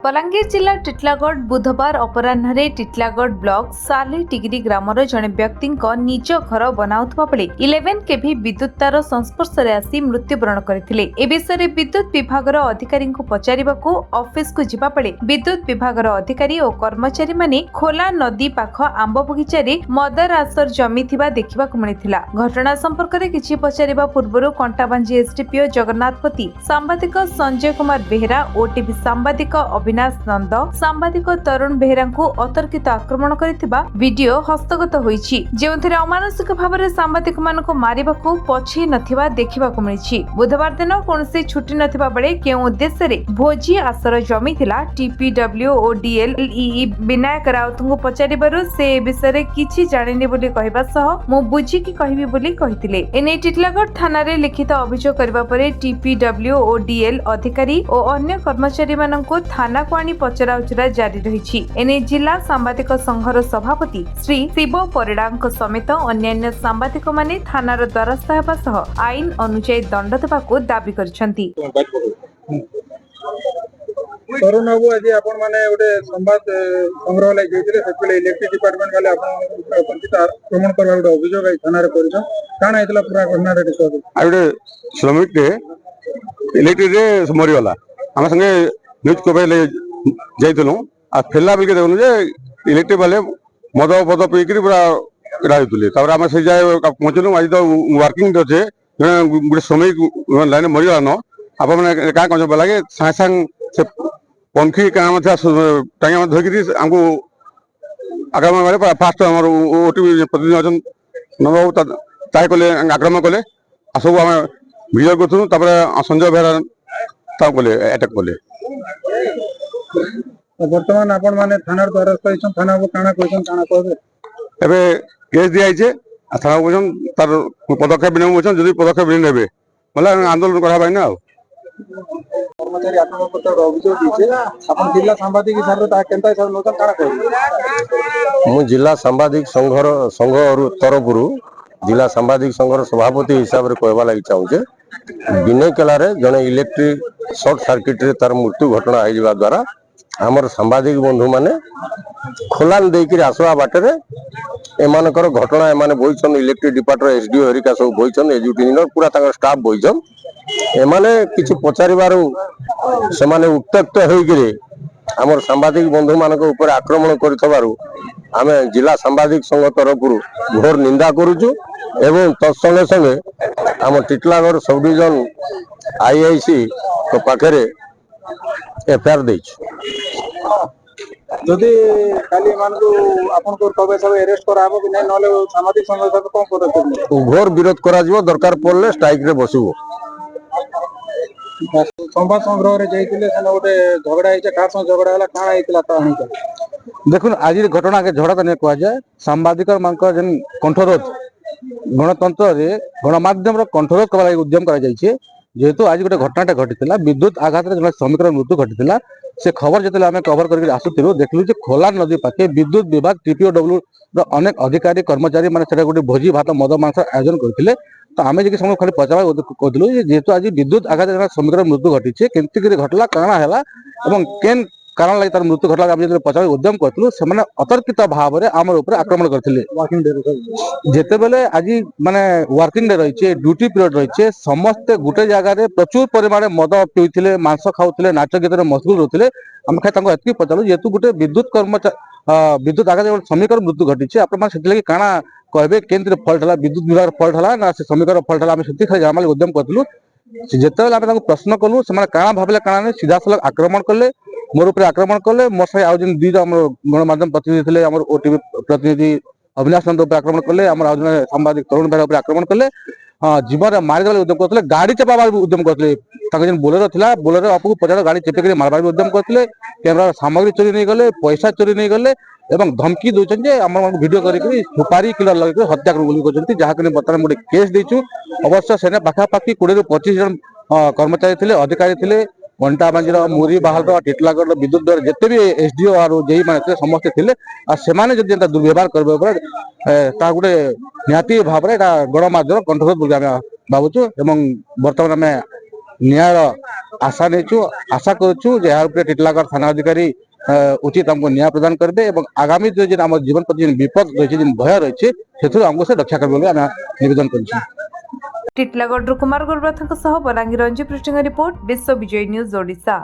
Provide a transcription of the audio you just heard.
बलांगीर जिला टिटलागढ़ बुधवार अपराह्न टिटलागढ़ ब्लॉक साले टिगिरी ग्रामर जड़े व्यक्ति निज घर बनाउथबा बेले 11 केवी विद्युत तार संस्पर्श में आसी मृत्युवरण करथिले। ए विषय विद्युत विभाग अधिकारी पचारिबाकू ऑफिस को जिबा बेले विद्युत विभाग अधिकारी और कर्मचारी माने खोला नदी पाख आंब बगीचारे मदर आसर जमी थिबा देखिबाकू मिलिथिला। घटना संपर्क में किछि पचारिबा पूर्व कंटाबांजी एसडीपीओ जगन्नाथपति, सांबादिक संजय कुमार बेहेरा, ओटीवी सांबादिक अविनाश नंद, सांबादिक तरुण बेहेरा को अतर्कित आक्रमण करथिबा वीडियो हस्तगत होईछि, जेउथिरे अमानसिक भावरे सांबादिक मानको मारिबाकू पछि नथिबा देखिबाकू मिलिछि। बुधवार दिन कोनसे छुट्टी नथिबा बेले केउ उद्देश्य रे भोजी आसर जमी थिला टीपीडब्ल्यू ओ डीएलईई विनायक राउतଙ୍କୁ पचारिबारु से विषय रे किछि जानिने बोली कहबा सह मु बुझी कि कहबी बोली कहिथिले। एने टिटलागढ़ थाना रे लिखित अभियोग करबा परे टीपीडब्ल्यू ओ डीएल अधिकारी और अन्य कर्मचारी माननको थाना को आनी पचरा उचरा जारी रही। एने जिला सांबादिक संघर सभापति श्री शिव परिडांक समेत अन्य सांबादिक माने थानार द्वारस्थ हेबा सह आईन अनुसार दंड देबाकू दाबी करछंती। तरुण बाबू आज आपण माने गोटे संवाद संग्रह लाई जेतिले सेतले इलेक्ट्रिक डिपार्टमेंट वाले आपण पंचित आक्रमण करबा गोटे अभियोग आई थाना रे करछन काना हेतला पूरा घटना रे देखो आ गोटे श्रमिक रे इलेक्ट्रिक रे मरि वाला हम संगे न्यूज को पहले जाइतलु आ फेला बेल के देखनु जे इलेक्ट्रिक वाले मद पद पीकरी पूरा राइतुले तबर हम से जाय पहुंचलु आज तो वर्किंग दे गोटे श्रमिक लाइन मरि वाला न आप मैंने क्या कह लगे सागे सांग से पंखी क्या टाइम धोकी आमको आक्रमण कले फास्ट आम ओटीवी प्रतिनिधि अच्छा नबाबू ताहे कले आक्रमण कले सब आम भिडियो करूँ संजय बेहरा कले अटैक कले। वर्तमान आपण माने थाना द्वारस्थ थाना को काना कहछन काना कहबे एबे केस दिया आइछे थाना कहछन तार पदक्षेप बिना कहछन जदी पदक्षेप बिना नेबे मला आंदोलन करा बाय ना। कर्मचारी आक्रमण करता अभियोग दिछे आपण जिला सांबादिक हिसाब रे ता केनता हिसाब नोतन काना कहबे मु जिला सांबादिक संघ तरफरु जिला सांबादिक संघर सभापति हिसाब रे कहबा लागि चाहूजे बिने केलारे जने इलेक्ट्रिक शॉर्ट सर्किट रे तार मृत्यु घटना आइ जबा द्वारा हमर सांबादिक बंधु माने खोलान देकी आसवा बाटरे एमानकर घटना एमाने बोइछन इलेक्ट्रिक डिपार्टमेंट एसडीओ हरिका सब बोइछन एजुटी इंजीनियर पूरा तांगर स्टाफ बोइछन एमाने किछि पचारिबारु सेमाने उत्त्यक्त होइगिरे हमर सांबादिक बंधु मानक ऊपर आक्रमण करथबारु आमे जिला सांबादिक संघ तरफरु घोर निंदा करूछु एवं तत्संगे संगे हम टिटलागढ़ सब डिविजन आईआईसी तो पाखरे एफआईआर देछु। जदि खाली मानकु आपन को कबे सब अरेस्ट कराबो कि नै नले सामाजिक संघ सब कोन पदक्षेप घोर विरोध करा जिवो दरकार पड़ले स्ट्राइक रे बसिबो। संवाद संग्रह रे जाइतिले सने गोटे झगड़ा आइছে का संग झगड़ा हला काना आइतला ता हनी देखुन आज घटना के झगड़ा नहीं कह जाए सांबादिक जन कंठरोध गणतंत्र रे गणमाध्यम कंठरोध करने उद्यम कर जेहेतु आज गोटे घटनाटा घटी विद्युत आघात जन श्रमिक मृत्यु घटी से खबर जो आम कवर कर आसुलू देखलु खोला नदी पाखे विद्युत विभाग टीपीओडब्ल्यू अनेक अधिकारी कर्मचारी मैंने गोटे भोजी भात मद मांस आयोजन करते तो आम जी समय खाली पचार कहलु जेहेतु आज विद्युत आघात श्रमिक मृत्यु घटी केमती घटला काଣା है केन कारण लगी तार मृत्यु घटला आम जो पचार उद्यम करूँ से अतर्कित भाव में आम उपर आक्रमण करते जिते बेले आज माने वर्किंग डे रही ड्यूटी पीरियड रही समस्ते गोटे जगह प्रचुर परिमाण मद पीते मांस खाऊे नाच गीत मशगुल रोते आम खाली एति पचारू जेहेतु गोटे विद्युत कर्मचारी विद्युत आघात श्रमिक मृत्यु घटी आपड़ी काଣା कहबे केंद्र फल्ट है विद्युत विभाग फल्ट है ना से श्रमिक फल्ट है आम से खाली जामाल उद्यम करूँ जिते आम प्रश्न कलु से काଣା भाविले काଣା नहीं सीधा सलख आक्रमण कले मोर ऊपर आक्रमण कले मोर सहित आज दुई गणमाध्यम प्रतिनिधि थे ओटीवी प्रतिनिधि अविनाश नंद उपर आक्रमण कले सांबादिक तरुण बेहरा आक्रमण कले जीवन मारिदेल उद्यम करते गाड़ी चेपा उद्यम करते बोलेरो था बोलेरो आपको पचार गाड़ी चेपिक मारबार उद्यम करते कैमेरा सामग्री चोरी नहीं गले पैसा चोरी नहीं गले एवं धमकी दूसरी जे आम भिडियो करके सुपारी किलर लगे हत्या कर जहाँ बर्तमान गोटे केस देचु अवश्य सेने पाखापाखि 20 ରୁ 25 जन कर्मचारी थे अधिकारी थे कंटाबांजी मुरी बाहर टिटलागढ़ विद्युत द्वारा जिते भी एसडीओ और जेई मैंने समस्ते थे जब दुर्व्यवहार कर गोटे निहाती भाव में गणमाध्यम कंठरोध बोली भावुँ बर्तमान आम न्यायर आशा नेचु आशा करुचु जे यार उपरे टिटलागढ़ थाना अधिकारी उचित हमको न्याय प्रदान करबे एवं आगामी जो जिन हमर जीवन प्रति जिन विपद रहिছে जिन भय रहिছে सेथु हमको से रक्षा करबे बोली निवेदन करछु। टिटलागढ़ कुमार गुरुनाथଙ୍କ ସହ ବଲାଙ୍ଗୀର ରଞ୍ଜି ପୃଷ୍ଟିଙ୍କ ରିପୋର୍ଟ ବିଶ୍ୱ ବିଜୟ ନ୍ୟୁଜ ଓଡ଼ିଶା।